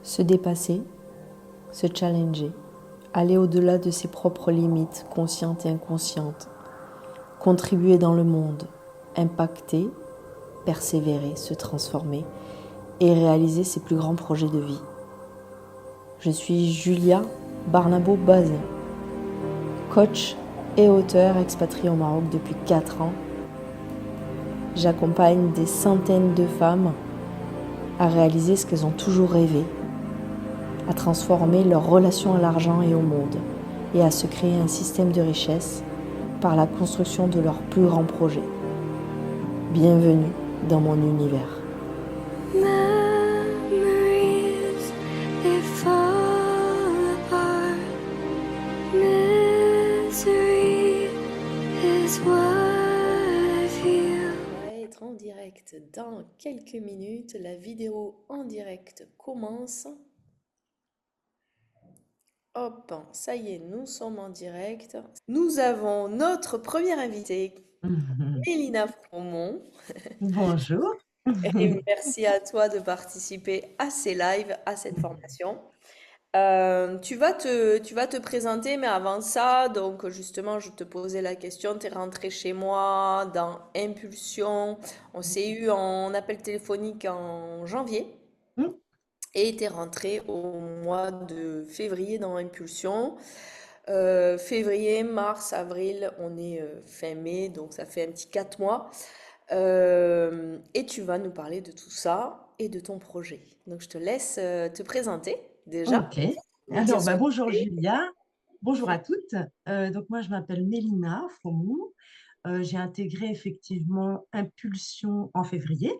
Se dépasser, se challenger, aller au-delà de ses propres limites, conscientes et inconscientes, contribuer dans le monde, impacter, persévérer, se transformer et réaliser ses plus grands projets de vie. Je suis Julia Barnabo-Bazin, coach et auteur expatriée au Maroc depuis 4 ans. J'accompagne des centaines de femmes à réaliser ce qu'elles ont toujours rêvé, à transformer leur relation à l'argent et au monde, et à se créer un système de richesse par la construction de leurs plus grands projets. Bienvenue dans mon univers. Memories, they fall apart. Misery is what I feel. On va être en direct dans quelques minutes. La vidéo en direct commence. Hop, ça y est, nous sommes en direct. Nous avons notre première invitée, Mélina Fromont. Bonjour. Et merci à toi de participer à ces lives, à cette formation. Tu vas te présenter, mais avant ça, donc justement, je te posais la question, tu es rentré chez moi dans Impulsion. On s'est eu en appel téléphonique en janvier et tu es rentré au mois de février dans Impulsion. Février, mars, avril, on est fin mai, donc ça fait un petit 4 mois. Et tu vas nous parler de tout ça et de ton projet. Donc je te laisse te présenter déjà. OK. Nous dire Alors, ce que tu bonjour fais. Julia, bonjour à toutes. Donc moi, je m'appelle Mélina Fromont. J'ai intégré effectivement Impulsion en février.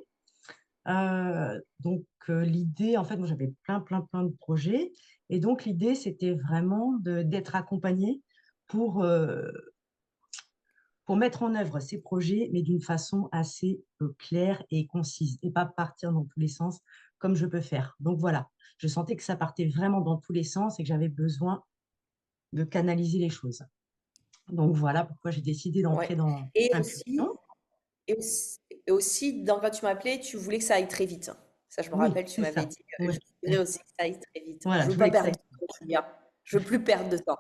L'idée, en fait, moi, j'avais plein de projets. Et donc, l'idée, c'était vraiment d'être accompagnée pour, euh, pour mettre en œuvre ces projets, mais d'une façon assez claire et concise, et pas partir dans tous les sens comme je peux faire. Donc voilà, je sentais que ça partait vraiment dans tous les sens et que j'avais besoin de canaliser les choses. Donc voilà pourquoi j'ai décidé Ouais. d'entrer dans Et Impulsion. aussi, et aussi, quand tu m'appelais, tu voulais que ça aille très vite. Ça, je me Oui, rappelle, tu c'est m'avais ça. dit, Oui. je voudrais aussi que ça aille très vite. Voilà, Je je veux pas voulais que ça perdre aille. de temps, Julia. Je veux plus perdre de temps.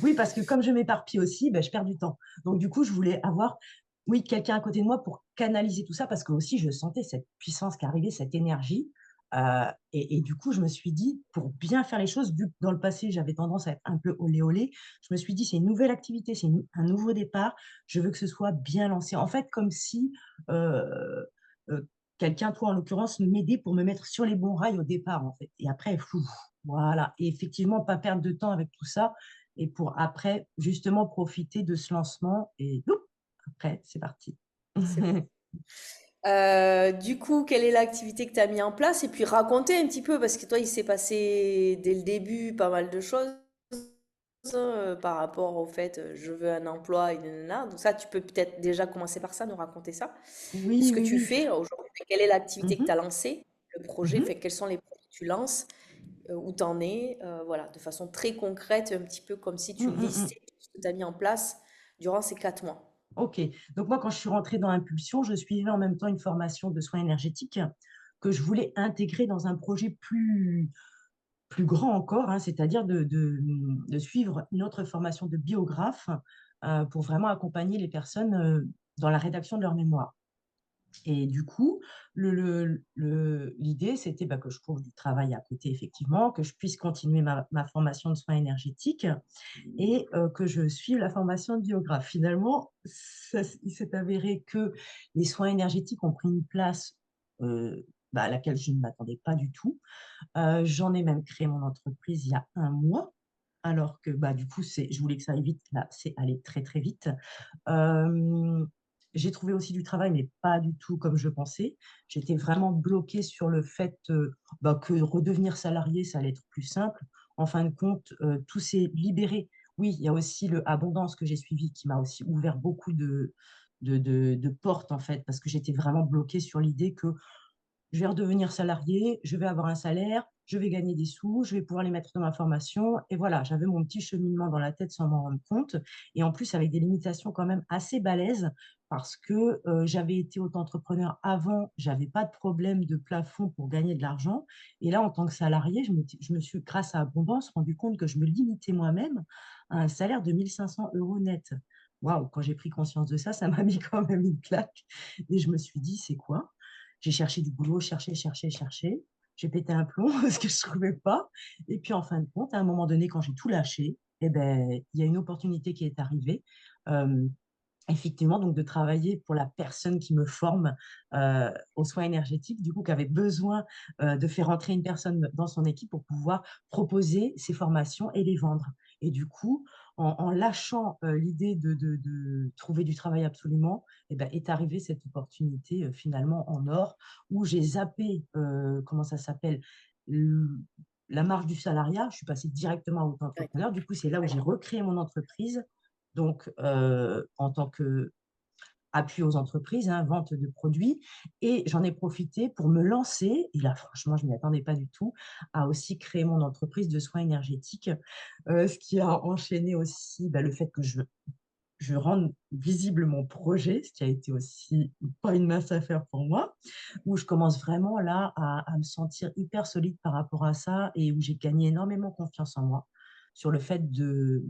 Oui, parce que comme je m'éparpille aussi, ben, je perds du temps. Donc du coup, je voulais avoir, oui, quelqu'un à côté de moi pour canaliser tout ça, parce que aussi je sentais cette puissance qui arrivait, cette énergie. Et du coup, je me suis dit, pour bien faire les choses, vu que dans le passé, j'avais tendance à être un peu olé olé, je me suis dit, c'est une nouvelle activité, c'est un nouveau départ, je veux que ce soit bien lancé. En fait, comme si quelqu'un, toi en l'occurrence, m'aidait pour me mettre sur les bons rails au départ, en fait. Et après, fou, voilà. Et effectivement, pas perdre de temps avec tout ça et pour après, justement, profiter de ce lancement et boum, après, c'est parti. C'est bon. Du coup, quelle est l'activité que tu as mis en place? Et puis raconter un petit peu, parce que toi, il s'est passé dès le début pas mal de choses par rapport au fait, je veux un emploi et nanana. Donc ça, tu peux peut-être déjà commencer par ça, nous raconter ça. Oui, Ce que oui, tu oui. fais aujourd'hui, quelle est l'activité que tu as Mhm, lancée, le projet, mhm. fait, quels sont les projets que tu lances, où tu en es, voilà, de façon très concrète, un petit peu comme si Mm, tu mm, mm. listais tout ce que tu as mis en place durant ces 4 mois. Ok. Donc moi, quand je suis rentrée dans Impulsion, je suivais en même temps une formation de soins énergétiques que je voulais intégrer dans un projet plus grand encore, hein, c'est-à-dire de suivre une autre formation de biographe pour vraiment accompagner les personnes dans la rédaction de leur mémoire. Et du coup, l'idée, c'était bah, que je trouve du travail à côté, effectivement, que je puisse continuer ma formation de soins énergétiques et que je suive la formation de biographe. Finalement, il s'est avéré que les soins énergétiques ont pris une place à laquelle je ne m'attendais pas du tout. J'en ai même créé mon entreprise il y a un mois, alors que bah, du coup, je voulais que ça aille vite. Là, c'est allé très, très vite. Euh, j'ai trouvé aussi du travail, mais pas du tout comme je pensais. J'étais vraiment bloquée sur le fait que redevenir salarié, ça allait être plus simple. En fin de compte, tout s'est libéré. Oui, il y a aussi le Abondance que j'ai suivi qui m'a aussi ouvert beaucoup de portes, en fait, parce que j'étais vraiment bloquée sur l'idée que je vais redevenir salarié, je vais avoir un salaire, je vais gagner des sous, je vais pouvoir les mettre dans ma formation. Et voilà, j'avais mon petit cheminement dans la tête sans m'en rendre compte. Et en plus, avec des limitations quand même assez balèzes, parce que j'avais été auto-entrepreneur avant, j'avais pas de problème de plafond pour gagner de l'argent. Et là, en tant que salarié, je me suis, grâce à Abondance, rendu compte que je me limitais moi-même à un salaire de 1 500 € net. Waouh, quand j'ai pris conscience de ça, ça m'a mis quand même une claque. Et je me suis dit, c'est quoi? J'ai cherché du boulot, cherché. J'ai pété un plomb parce que je ne trouvais pas. Et puis, en fin de compte, à un moment donné, quand j'ai tout lâché, eh ben, il y a une opportunité qui est arrivée. Euh, Effectivement, donc de travailler pour la personne qui me forme aux soins énergétiques, du coup, qui avait besoin de faire entrer une personne dans son équipe pour pouvoir proposer ces formations et les vendre. Et du coup, en lâchant l'idée de trouver du travail absolument, eh ben, est arrivée cette opportunité finalement en or, où j'ai zappé, comment ça s'appelle, le- la marge du salariat. Je suis passée directement à Ouais. auto-entrepreneur. Du coup, c'est là où j'ai recréé mon entreprise, donc en tant que appui aux entreprises, hein, vente de produits. Et j'en ai profité pour me lancer, et là franchement, je ne m'y attendais pas du tout, à aussi créer mon entreprise de soins énergétiques, ce qui a enchaîné aussi le fait que je rende visible mon projet, ce qui a été aussi pas une mince affaire pour moi, où je commence vraiment là à me sentir hyper solide par rapport à ça, et où j'ai gagné énormément confiance en moi sur le fait de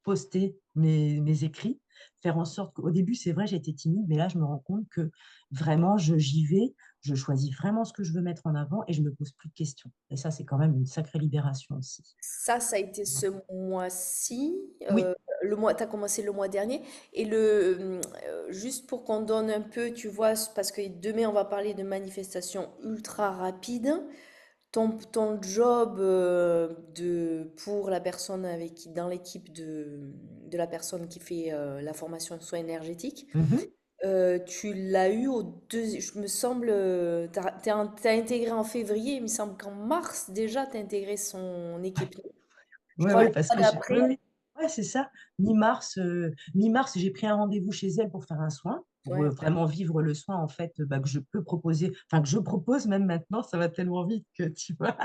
poster mes écrits, faire en sorte qu'au début, c'est vrai, j'étais timide, mais là, je me rends compte que vraiment, j'y vais, je choisis vraiment ce que je veux mettre en avant et je me pose plus de questions. Et ça, c'est quand même une sacrée libération aussi. Ça a été ce mois-ci. Oui. Le mois, tu as commencé le mois dernier. Et juste pour qu'on donne un peu, tu vois, parce que demain, on va parler de manifestations ultra rapides. Ton job pour la personne avec qui, dans l'équipe de la personne qui fait la formation soins énergétiques, Mhm. tu l'as eu je me semble, t'as intégré en février, il me semble qu'en mars déjà, t'as intégré son équipe. Je Ouais, crois le ouais, parce mois que d'après. ouais, ouais, ouais, c'est ça. Mi-mars, j'ai pris un rendez-vous chez elle pour faire un soin, pour Ouais. vraiment vivre le soin en fait, que je peux proposer, enfin que je propose même maintenant, ça va tellement vite que tu vois,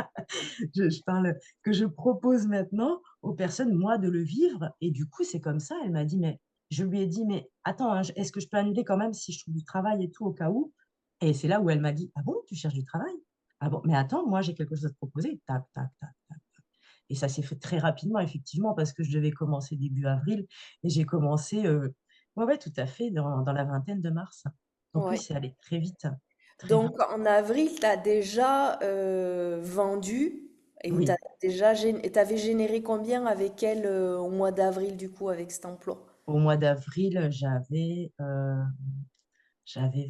je parle que je propose maintenant aux personnes, moi, de le vivre. Et du coup, c'est comme ça. Elle m'a dit, mais je lui ai dit, mais attends, hein, est-ce que je peux annuler quand même si je trouve du travail et tout au cas où? Et c'est là où elle m'a dit, ah bon, tu cherches du travail? Ah bon, mais attends, moi j'ai quelque chose à te proposer. Tac, tac, tac, tac. Et ça s'est fait très rapidement, effectivement, parce que je devais commencer début avril. Et j'ai commencé, ouais, ouais, tout à fait, dans la vingtaine de mars. Donc oui, Ouais. c'est allé très vite, très Donc vite. en avril, tu as déjà vendu et Oui, t'avais généré combien avec elle au mois d'avril du coup avec cet emploi? au mois d'avril, j'avais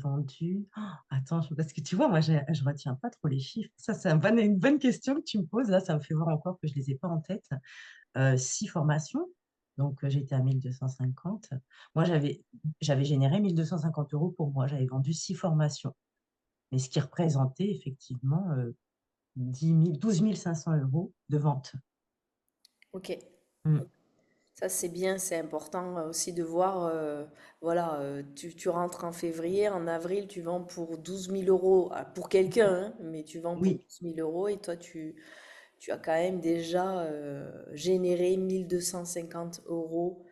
vendu. Oh, attends, parce que tu vois, moi, je retiens pas trop les chiffres. Ça, c'est une bonne question que tu me poses. Là, ça me fait voir encore que je les ai pas en tête. 6 formations. Donc, j'étais à 1 250. Moi, j'avais généré 1 250 € pour moi. J'avais vendu 6 formations. Mais ce qui représentait effectivement 12 500 € de vente. Ok. Mm. Ça, c'est bien, c'est important aussi de voir, voilà, tu rentres en février, en avril, tu vends pour 12 000 € pour quelqu'un, hein, mais tu vends pour Oui, 12 000 € et toi, tu as quand même déjà généré 1 250 €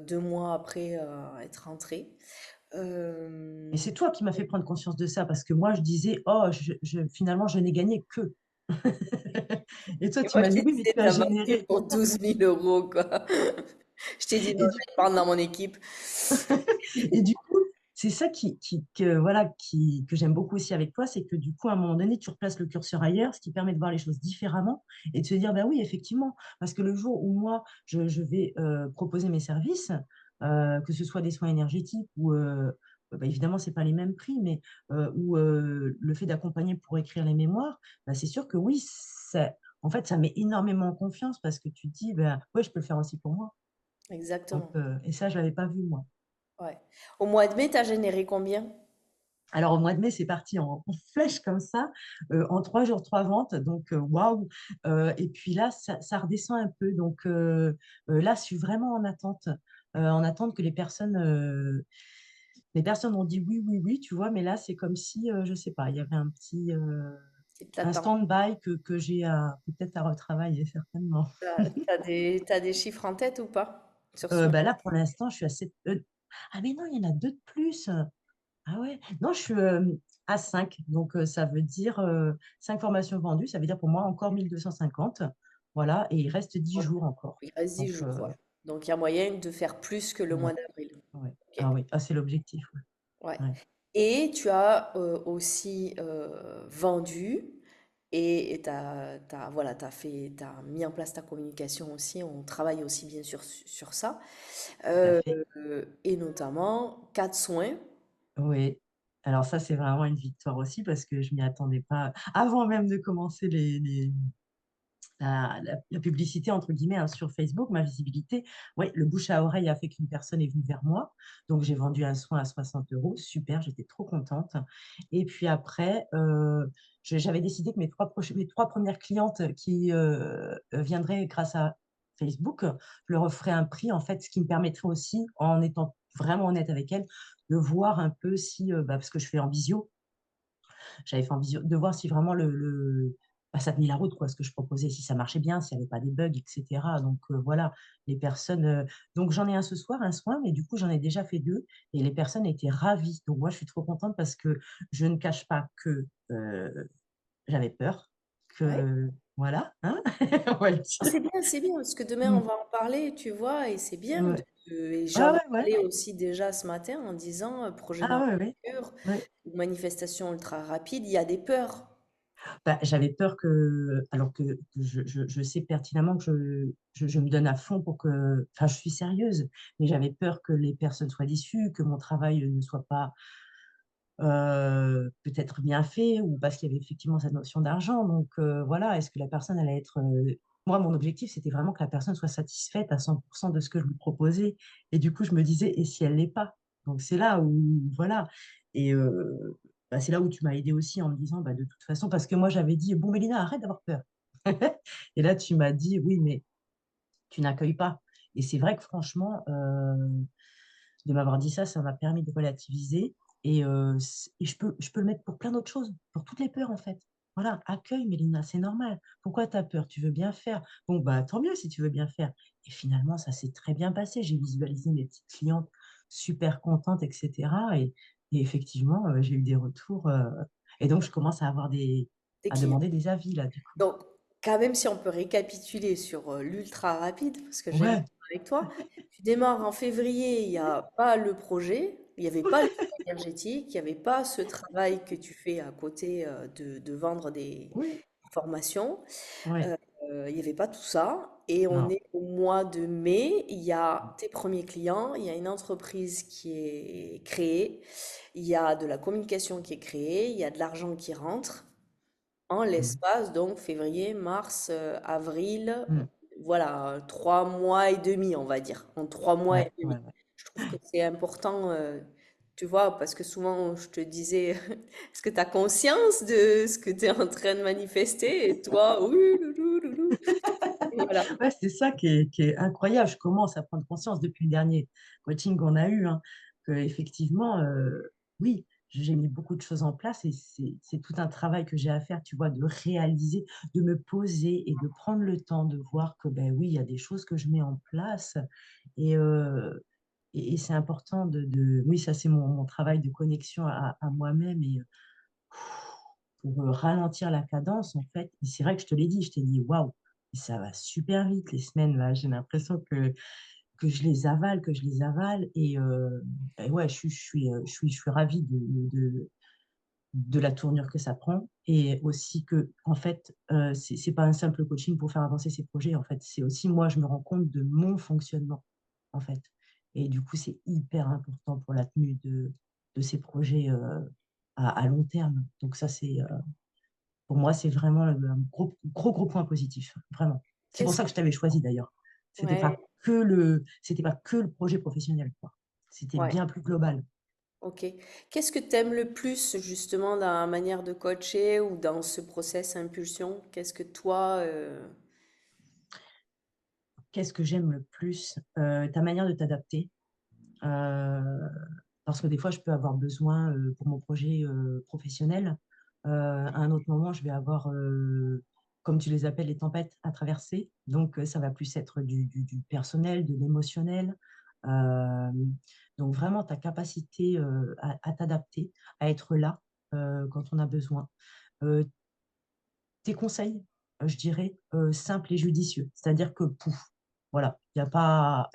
2 mois après être rentré. et Euh, c'est toi qui m'as fait prendre conscience de ça parce que moi, je disais, oh, finalement, je n'ai gagné que. Et toi, et tu moi, m'as je dit, te oui, mais disais, tu as t'as vendu généré. pour 12 000 € quoi. Je t'ai dit, non, Et je du vais le prendre dans mon équipe. Et du coup, c'est ça voilà, que j'aime beaucoup aussi avec toi, c'est que du coup, à un moment donné, tu replaces le curseur ailleurs, ce qui permet de voir les choses différemment et de se dire, ben oui, effectivement, parce que le jour où moi, je vais proposer mes services, que ce soit des soins énergétiques ou, évidemment, c'est pas les mêmes prix, mais ou le fait d'accompagner pour écrire les mémoires, c'est sûr que oui, en fait, ça met énormément en confiance parce que tu te dis, ben, ouais, je peux le faire aussi pour moi. Donc, Exactement. et ça, je l'avais pas vu, moi. Ouais. Au mois de mai, t'as généré combien? Alors, au mois de mai, c'est parti en flèche comme ça, en 3 jours, 3 ventes. Donc, waouh! Et puis là, ça redescend un peu. Donc, là, je suis vraiment en attente que les personnes ont dit oui, oui, oui, tu vois. Mais là, c'est comme si, je sais pas, il y avait C'est un t'attends. stand-by que j'ai peut-être à retravailler, certainement. T'as des chiffres en tête ou pas? Sur ce Là, pour l'instant, je suis à 7. Ah mais non, il y en a 2 de plus. Ah ouais? Non, je suis, à 5, donc ça veut dire, 5 formations vendues, ça veut dire pour moi encore 1 250. Voilà, et il reste 10 Ouais. jours encore. Il reste 10 Donc jours, ouais. Donc il y a moyen de faire plus que le ouais, mois d'avril. ouais. Ok. Ah oui, ah c'est l'objectif, ouais. Ouais. Ouais, Et tu as aussi vendu et voilà, t'as mis en place ta communication aussi. On travaille aussi bien sûr sur ça. tout à fait. Et notamment 4 soins. Oui. Alors ça, c'est vraiment une victoire aussi parce que je m'y attendais pas. Avant même de commencer la publicité, entre guillemets, hein, sur Facebook, ma visibilité, ouais, le bouche à oreille a fait qu'une personne est venue vers moi. Donc, j'ai vendu un soin à 60 euros. Super, j'étais trop contente. Et puis après, j'avais décidé que mes 3 premières clientes qui viendraient grâce à Facebook, je leur offrais un prix, en fait, ce qui me permettrait aussi, en étant vraiment honnête avec elles, de voir un peu si, parce que je fais en visio, j'avais fait en visio, de voir si vraiment ça tenait la route, quoi, ce que je proposais, si ça marchait bien, s'il n'y avait pas des bugs, etc. Donc voilà, les personnes. Donc j'en ai un ce soir, un soin, mais du coup j'en ai déjà fait 2 et les personnes étaient ravies. Donc moi je suis trop contente parce que je ne cache pas que j'avais peur, Ouais. que voilà, hein, on va le dire. C'est bien, parce que demain on Mm. va en parler, tu vois, et c'est bien. Ouais. Et Ouais, j'en ai ouais, ouais. parlé aussi déjà ce matin en disant projet Ah ouais, ouais. d'envergure, Ouais. ou manifestation ultra rapide, il y a des peurs. Bah, j'avais peur que, alors que je sais pertinemment que je me donne à fond pour que, enfin, je suis sérieuse, mais j'avais peur que les personnes soient déçues, que mon travail ne soit pas peut-être bien fait, ou parce qu'il y avait effectivement cette notion d'argent. Donc voilà, est-ce que la personne allait être. Moi, mon objectif, c'était vraiment que la personne soit satisfaite à 100% de ce que je lui proposais. Et du coup, je me disais, et si elle l'est pas? Donc c'est là où, voilà. Et c'est là où tu m'as aidé aussi en me disant, bah, de toute façon, parce que moi, j'avais dit, bon, Mélina, arrête d'avoir peur. Et là, tu m'as dit, oui, mais tu n'accueilles pas. Et c'est vrai que franchement, de m'avoir dit ça, ça m'a permis de relativiser. Et je peux le mettre pour plein d'autres choses, pour toutes les peurs en fait. Voilà, accueille Mélina, c'est normal. Pourquoi tu as peur? Tu veux bien faire. Bon, bah tant mieux si tu veux bien faire. Et finalement, ça s'est très bien passé. J'ai visualisé mes petites clientes super contentes, etc. Et effectivement, j'ai eu des retours. Et donc, je commence Des à clients. demander des avis là, du coup. Donc, quand même, si on peut récapituler sur l'ultra rapide, parce que j'aime bien Ouais. avec toi, tu démarres en février, il n'y a pas le projet, il n'y avait pas le soin énergétique, il n'y avait pas ce travail que tu fais à côté de vendre des Oui. formations, Ouais. euh, il n'y avait pas tout ça. Et on Non. est au mois de mai, il y a tes premiers clients, il y a une entreprise qui est créée, il y a de la communication qui est créée, il y a de l'argent qui rentre. En Mm. l'espace, donc février, mars, avril, Mm. voilà, 3 mois et demi, on va dire. En 3 mois et Ouais, demi. ouais, ouais. Je trouve que c'est important, tu vois, parce que souvent je te disais, est-ce que tu as conscience de ce que tu es en train de manifester? Et toi, oui, loulou, loulou. Voilà. Ouais, c'est ça qui est incroyable. Je commence à prendre conscience depuis le dernier coaching qu'on a eu, hein, que effectivement, oui, j'ai mis beaucoup de choses en place et c'est tout un travail que j'ai à faire, tu vois, de réaliser, de me poser et de prendre le temps de voir que, ben oui, il y a des choses que je mets en place et, et c'est important oui, ça c'est mon travail de connexion à moi-même et pour ralentir la cadence, en fait. Et c'est vrai que je te l'ai dit, je t'ai dit, waouh, ça va super vite les semaines là. J'ai l'impression que je les avale, que je les avale. Et ouais, je suis ravie de la tournure que ça prend. Et aussi que, en fait, c'est pas un simple coaching pour faire avancer ces projets. En fait, c'est aussi moi, je me rends compte de mon fonctionnement, en fait. Et du coup, c'est hyper important pour la tenue de ces projets à long terme. Donc ça, pour moi, c'est vraiment un gros, gros, gros point positif, vraiment. C'est pour Qu'est-ce ça que je t'avais choisi d'ailleurs. Ouais, C'était pas que le projet professionnel, quoi. C'était ouais, bien plus global. ok. Qu'est-ce que tu aimes le plus justement dans la manière de coacher ou dans ce process impulsion? Qu'est-ce que toi, Qu'est-ce que j'aime le plus? Ta manière de t'adapter. Euh, Parce que des fois, je peux avoir besoin pour mon projet professionnel. À un autre moment, je vais avoir, comme tu les appelles, les tempêtes à traverser. Donc, ça va plus être du personnel, de l'émotionnel. Euh, Donc vraiment, ta capacité à t'adapter, à être là quand on a besoin. Euh, Tes conseils, je dirais, simples et judicieux. C'est-à-dire que, pouf, voilà, il y a pas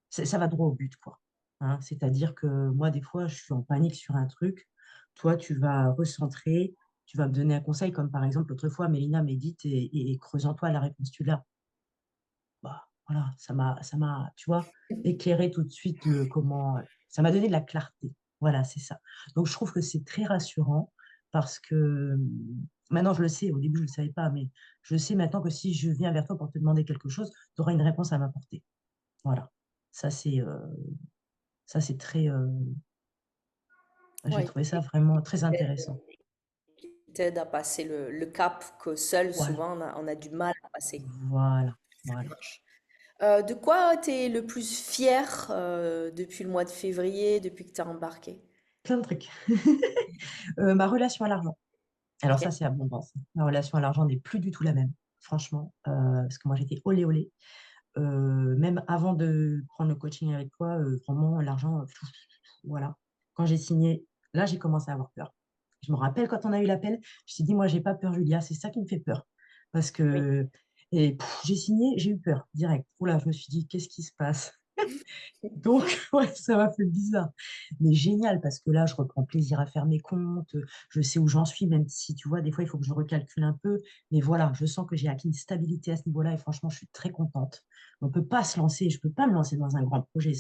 ça va droit au but, quoi. Hein, c'est-à-dire que moi, des fois, je suis en panique sur un truc. Toi, tu vas recentrer, tu vas me donner un conseil, comme par exemple, l'autre fois, Mélina médite et creuse en toi la réponse, tu l'as. Bah, voilà, tu vois, éclairé tout de suite comment. Ça m'a donné de la clarté. Voilà, c'est ça. Donc, je trouve que c'est très rassurant parce que maintenant, je le sais. Au début, je ne le savais pas, mais je sais maintenant que si je viens vers toi pour te demander quelque chose, tu auras une réponse à m'apporter. Voilà. Ça, c'est euh, ça, c'est très. J'ai Ouais, trouvé ça vraiment très intéressant. qui t'aide à passer le cap que seul, Voilà, souvent, on a du mal à passer. voilà, voilà. Marche. De quoi tu es le plus fier depuis le mois de février, depuis que tu as embarqué? Plein de trucs. Ma relation à l'argent. Alors ça, Ok. c'est abondance. Ma relation à l'argent n'est plus du tout la même, franchement, parce que moi, j'étais olé olé. Même avant de prendre le coaching avec toi, vraiment, l'argent, voilà. Quand j'ai signé, là, j'ai commencé à avoir peur. Je me rappelle quand on a eu l'appel, je me suis dit, moi, j'ai pas peur, Julia, c'est ça qui me fait peur. Parce Oui. que, et j'ai signé, j'ai eu peur, direct. Oula, je me suis dit, qu'est-ce qui se passe? Donc, ouais, ça m'a fait bizarre. Mais génial, parce que là, je reprends plaisir à faire mes comptes, je sais où j'en suis, même si, tu vois, des fois, il faut que je recalcule un peu. Mais voilà, je sens que j'ai acquis une stabilité à ce niveau-là et franchement, je suis très contente. On ne peut pas se lancer, je ne peux pas me lancer dans un grand projet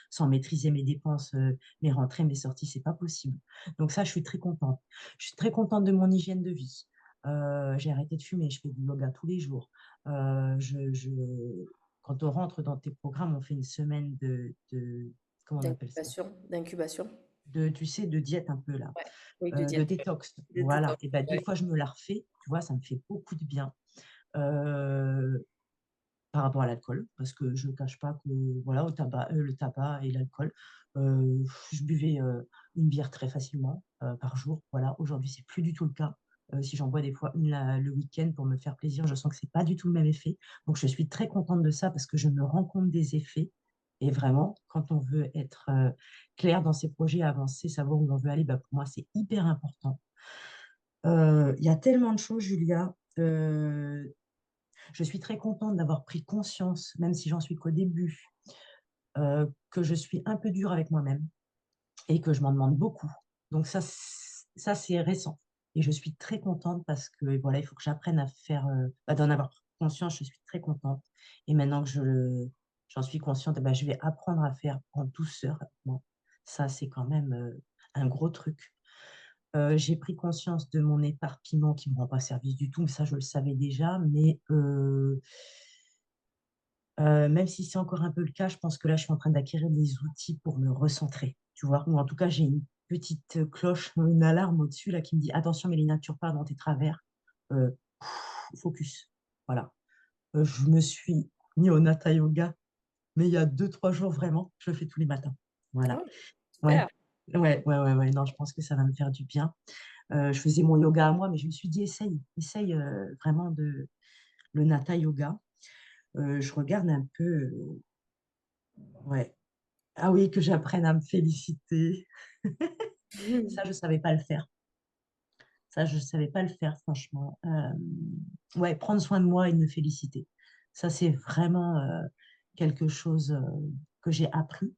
sans maîtriser mes dépenses, mes rentrées, mes sorties, c'est pas possible. Donc ça, je suis très contente. Je suis très contente de mon hygiène de vie. J'ai arrêté de fumer, je fais du yoga tous les jours. Quand on rentre dans tes programmes, on fait une semaine comment on appelle ça? D'incubation. Tu sais, de diète un peu là, Ouais. Oui, de de diète. détox. De Voilà. détox. Et ben, des Ouais. fois, je me la refais, tu vois, ça me fait beaucoup de bien. Euh, Par rapport à l'alcool, parce que je ne cache pas que voilà, le tabac et l'alcool, je buvais une bière très facilement par jour. Voilà, aujourd'hui, c'est plus du tout le cas. Si j'en bois des fois une le week-end pour me faire plaisir, je sens que c'est pas du tout le même effet. Donc, je suis très contente de ça parce que je me rends compte des effets. Et vraiment, quand on veut être clair dans ses projets, avancer, savoir où on veut aller, bah, pour moi, c'est hyper important. Il y a tellement de choses, Julia. Je suis très contente d'avoir pris conscience, même si j'en suis qu'au début, que je suis un peu dure avec moi-même et que je m'en demande beaucoup. Donc ça c'est récent. Et je suis très contente parce que voilà, il faut que j'apprenne à faire, d'en avoir conscience. Je suis très contente. Et maintenant que j'en suis consciente, eh ben, je vais apprendre à faire en douceur avec moi. Ça, c'est quand même un gros truc. J'ai pris conscience de mon éparpillement qui ne me rend pas service du tout, mais ça, je le savais déjà. Mais même si c'est encore un peu le cas, je pense que là, je suis en train d'acquérir des outils pour me recentrer, tu vois. Ou en tout cas, j'ai une petite cloche, une alarme au-dessus là qui me dit, attention, Mélina, tu repars dans tes travers. Euh, Focus. Voilà. Je me suis mis au Hatha Yoga, mais il y a 2, 3 jours, vraiment, je le fais tous les matins. Voilà. Oh, Ouais. super. Ouais. Non, je pense que ça va me faire du bien. Je faisais mon yoga à moi, mais je me suis dit, essaye vraiment le Hatha Yoga. Je regarde un peu. Ouais. Ah oui, que j'apprenne à me féliciter. Ça, je ne savais pas le faire. Ça, je ne savais pas le faire, franchement. Ouais, prendre soin de moi et me féliciter. Ça, c'est vraiment quelque chose que j'ai appris.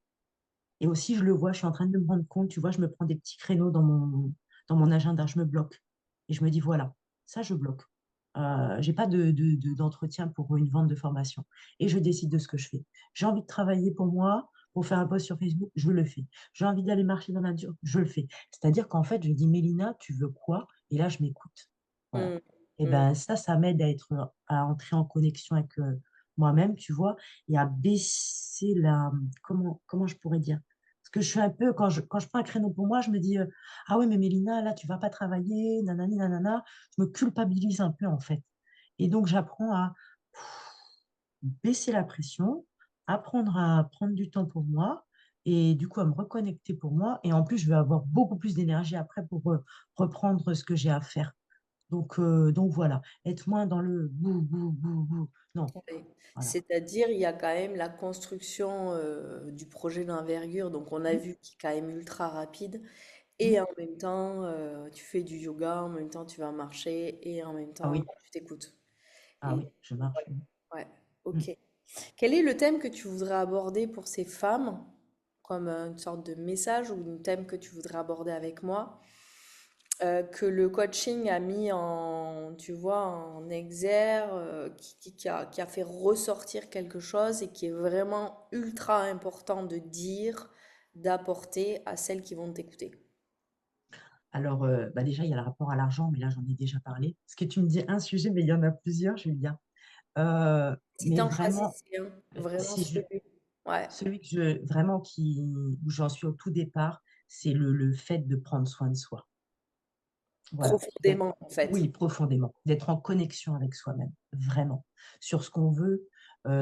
Et aussi, je le vois, je suis en train de me rendre compte, tu vois, je me prends des petits créneaux dans mon agenda, je me bloque. Et je me dis, voilà, ça, je bloque. J'ai pas d'entretien pour une vente de formation. Et je décide de ce que je fais. J'ai envie de travailler pour moi, pour faire un post sur Facebook, je le fais. J'ai envie d'aller marcher dans la nature, je le fais. C'est-à-dire qu'en fait, je dis, Mélina, tu veux quoi? Et là, je m'écoute. Voilà. Mm, Et mm. ben ça m'aide à entrer en connexion avec moi-même, tu vois, et à baisser comment je pourrais dire? Parce que je suis un peu, quand je prends un créneau pour moi, je me dis, ah ouais, mais Mélina, là, tu vas pas travailler, nanani, nanana. Je me culpabilise un peu, en fait. Et donc, j'apprends à baisser la pression, apprendre à prendre du temps pour moi, et du coup, à me reconnecter pour moi. Et en plus, je vais avoir beaucoup plus d'énergie après pour reprendre ce que j'ai à faire. Donc voilà, être moins dans le bou, bou, bou, bou. Non, Oui. voilà. C'est-à-dire, il y a quand même la construction du projet d'envergure, donc on a Mm, vu qui est quand même ultra rapide, mm. et en même temps, tu fais du yoga, en même temps, tu vas marcher, et en même Ah temps, oui, bah, tu t'écoutes. ah Et oui, je marche. ouais, ouais, Mm. ok. Quel est le thème que tu voudrais aborder pour ces femmes, comme une sorte de message ou un thème que tu voudrais aborder avec moi? Que le coaching a mis en, tu vois, en exergue, qui a fait ressortir quelque chose et qui est vraiment ultra important de dire, d'apporter à celles qui vont t'écouter. Alors, bah déjà, il y a le rapport à l'argent, mais là, j'en ai déjà parlé. Parce que tu me dis un sujet, mais il y en a plusieurs, Julia. Si Mais t'en vraiment, choisissais un, vraiment si je, celui. Ouais, celui que je, vraiment où j'en suis au tout départ, c'est le fait de prendre soin de soi. Voilà. profondément en fait. Oui, profondément. D'être en connexion avec soi-même, vraiment. Sur ce qu'on veut,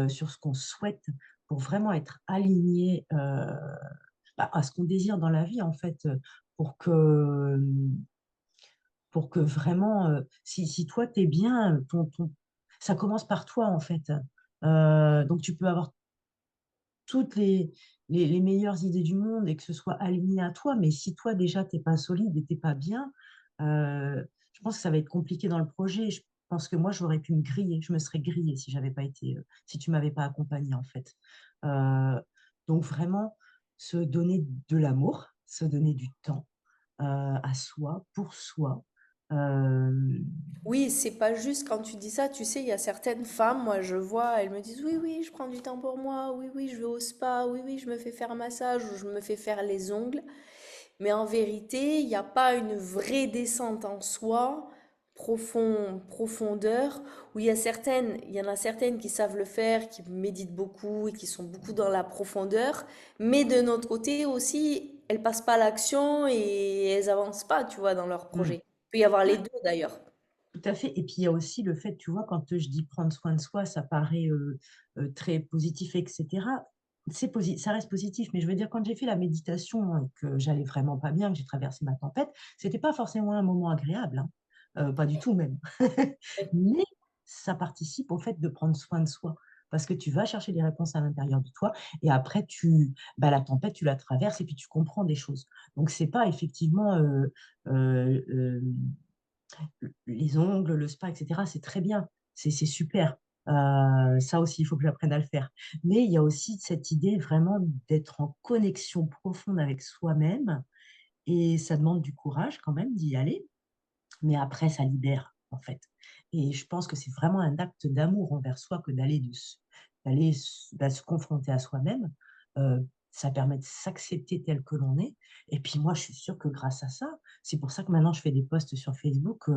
sur ce qu'on souhaite, pour vraiment être aligné bah, à ce qu'on désire dans la vie, en fait, pour que, pour que vraiment, si toi, t'es bien, ça commence par toi, en fait. Donc, tu peux avoir toutes les meilleures idées du monde et que ce soit aligné à toi, mais si toi, déjà, t'es pas solide et t'es pas bien, je pense que ça va être compliqué dans le projet. Je pense que moi, j'aurais pu me griller, je me serais grillée si j'avais pas été, si tu m'avais pas accompagnée, en fait. Euh, donc, vraiment, se donner de l'amour, se donner du temps à soi, pour soi. Euh, Oui, c'est pas juste quand tu dis ça, tu sais, il y a certaines femmes, moi je vois, elles me disent oui, oui, je prends du temps pour moi, oui, oui, je vais au spa, oui, oui, je me fais faire un massage ou je me fais faire les ongles. Mais en vérité, il n'y a pas une vraie descente en soi, profondeur, où il y en a certaines qui savent le faire, qui méditent beaucoup et qui sont beaucoup dans la profondeur, mais de notre côté aussi, elles passent pas à l'action et elles avancent pas, tu vois, dans leur hmm. projet. Il peut y avoir les deux d'ailleurs. Tout à fait. Et puis il y a aussi le fait, tu vois, quand je dis prendre soin de soi, ça paraît très positif, etc. Ça reste positif, mais je veux dire, quand j'ai fait la méditation et que j'allais vraiment pas bien, que j'ai traversé ma tempête, c'était pas forcément un moment agréable, hein. Pas du tout même. Mais ça participe au fait de prendre soin de soi. Parce que tu vas chercher des réponses à l'intérieur de toi et après, bah, la tempête, tu la traverses et puis tu comprends des choses. Donc, c'est pas effectivement euh, euh, les ongles, le spa, etc., c'est très bien, c'est super. Ça aussi, il faut que j'apprenne à le faire. Mais il y a aussi cette idée vraiment d'être en connexion profonde avec soi-même et ça demande du courage quand même d'y aller, mais après, ça libère en fait. Et je pense que c'est vraiment un acte d'amour envers soi que d'aller se confronter à soi-même. Euh, Ça permet de s'accepter tel que l'on est. Et puis moi, je suis sûre que grâce à ça, c'est pour ça que maintenant je fais des posts sur Facebook.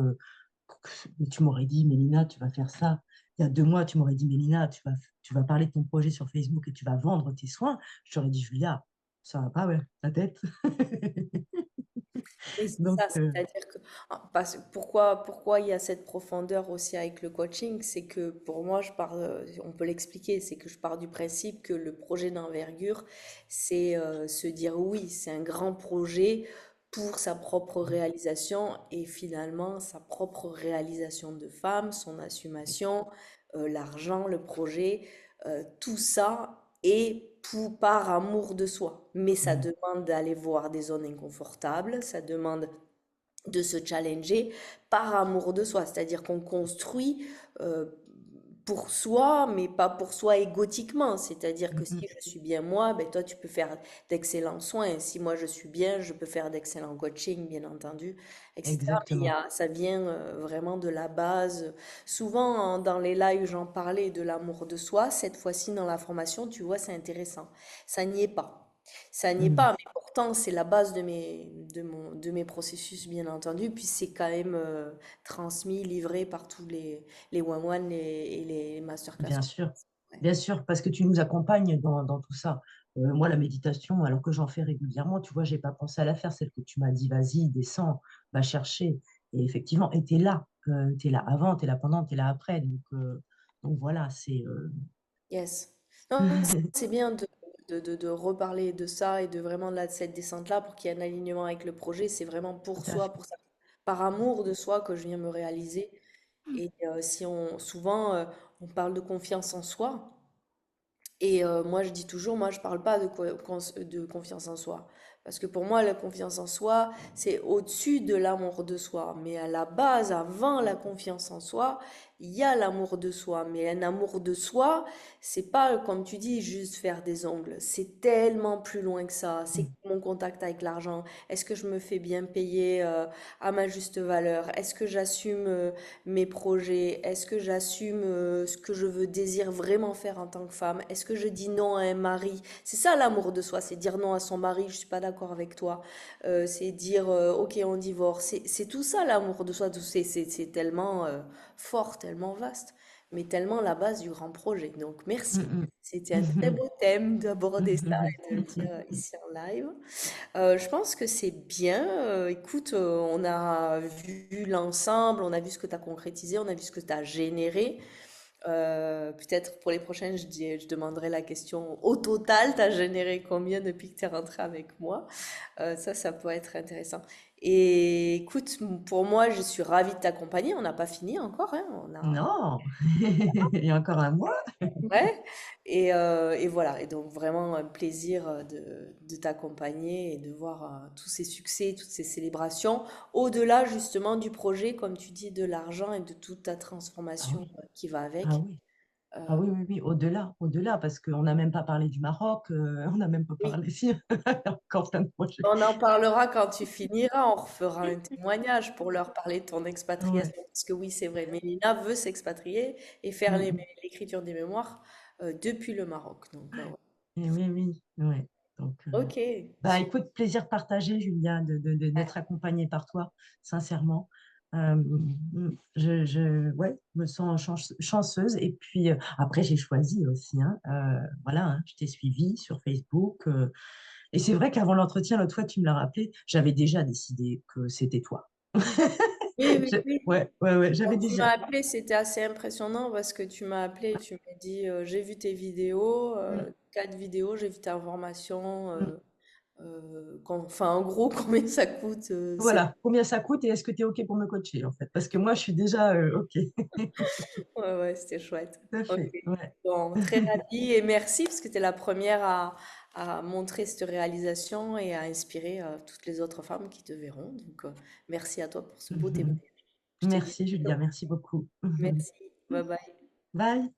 Mais tu m'aurais dit, Mélina, tu vas faire ça. Il y a 2 mois, tu m'aurais dit, Mélina, tu vas parler de ton projet sur Facebook et tu vas vendre tes soins. Je t'aurais dit, Julia, ça va pas, ouais, ta tête. Oui, c'est Donc, ça, c'est-à-dire que pourquoi il y a cette profondeur aussi avec le coaching, c'est que pour moi, on peut l'expliquer, c'est que je pars du principe que le projet d'envergure, c'est se dire oui, c'est un grand projet pour sa propre réalisation et finalement sa propre réalisation de femme, son assumation, l'argent, le projet, tout ça est par amour de soi. Mais ça mm, demande d'aller voir des zones inconfortables, ça demande de se challenger par amour de soi. C'est-à-dire qu'on construit euh, pour soi, mais pas pour soi égotiquement. C'est-à-dire que mm, mm. si je suis bien moi, ben toi tu peux faire d'excellents soins. Si moi je suis bien, je peux faire d'excellents coaching, bien entendu, etc. Mais Exactement. ça vient vraiment de la base. Souvent, dans les lives, j'en parlais de l'amour de soi. Cette fois-ci, dans la formation, tu vois, c'est intéressant. Ça n'y est pas. Ça n'y est Mm. pas, mais pourtant, c'est la base de mes processus, bien entendu. Puis c'est quand même transmis, livré par tous les one-one et les masterclass. Ouais. Bien sûr, parce que tu nous accompagnes dans tout ça. Moi, la méditation, alors que j'en fais régulièrement, tu vois, j'ai pas pensé à la faire, celle que tu m'as dit, vas-y, descends, va chercher. Et effectivement, et t'es là avant, t'es là pendant, t'es là après. Donc voilà, c'est Yes. Non, c'est bien de reparler de ça et de vraiment cette descente-là pour qu'il y ait un alignement avec le projet. C'est vraiment tout pour à soi, fait. par amour de soi que je viens me réaliser. Et si on, souvent, on parle de confiance en soi. Et moi, je dis toujours, moi, je parle pas de confiance en soi. Parce que pour moi, la confiance en soi, c'est au-dessus de l'amour de soi. Mais à la base, avant la confiance en soi, il y a l'amour de soi. Mais un amour de soi, c'est pas, comme tu dis, juste faire des ongles. C'est tellement plus loin que ça. C'est Mm, mon contact avec l'argent. Est-ce que je me fais bien payer à ma juste valeur? Est-ce que j'assume mes projets? Est-ce que j'assume ce que je veux, désire vraiment faire en tant que femme? Est-ce que je dis non à un mari? C'est ça l'amour de soi, c'est dire non à son mari, je suis pas d'accord avec toi. C'est dire ok, on divorce. C'est tout ça l'amour de soi. C'est tellement fort, tellement vaste, mais tellement la base du grand projet. Donc merci. mm, C'était un très mm. beau thème d'aborder ça Mhm. et de le dire ici en live. Je pense que c'est bien. Écoute, on a vu l'ensemble, on a vu ce que tu as concrétisé, on a vu ce que tu as généré. Peut-être pour les prochaines, je demanderai la question au total, tu as généré combien depuis que tu es rentré avec moi? Ça peut être intéressant. Et écoute, pour moi, je suis ravie de t'accompagner. On n'a pas fini encore, hein. Non, il y a encore un mois. Ouais, et voilà. Et donc vraiment un plaisir de t'accompagner et de voir tous ces succès, toutes ces célébrations, au-delà justement du projet, comme tu dis, de l'argent et de toute ta Ah transformation oui, qui va ah avec. oui, ah Euh, oui, oui, oui, au-delà, parce qu'on n'a même pas parlé du Maroc, on n'a même pas oui, parlé, si, il y a encore plein de projets. on en parlera quand tu finiras, on refera un témoignage pour leur parler de ton Ouais. expatriation, parce que oui, c'est vrai, Mélina veut s'expatrier et faire Mm, mm. l'écriture des mémoires depuis le Maroc. Donc, ouais. Et oui, oui, ouais. Donc, Ok, bah, écoute, plaisir partagé, Julia, d'être super. accompagnée par toi, sincèrement. Ouais, me sens chanceuse. Et puis, après, j'ai choisi aussi, hein, voilà, hein, je t'ai suivi sur Facebook. Et c'est vrai qu'avant l'entretien, l'autre fois, tu me l'as rappelé, j'avais déjà décidé que c'était toi. Oui, oui, oui. Ouais, ouais, ouais, j'avais Quand tu m'as déjà. appelé, c'était assez impressionnant parce que tu m'as appelé et tu m'as dit j'ai vu tes vidéos, Mm, 4 vidéos, j'ai vu ta formation. mm. Enfin, en gros, combien ça coûte Voilà, combien ça coûte et est-ce que tu es OK pour me coacher, en fait? Parce que moi, je suis déjà OK. Ouais, ouais, c'était chouette. Tout à Ok. fait, ouais. Bon, très ravie et merci parce que tu es la première à montrer cette réalisation et à inspirer toutes les autres femmes qui te verront. Donc, merci à toi pour ce beau témoignage. Je te dis Merci, à Julia, bientôt. merci beaucoup. Merci. Bye bye. Bye.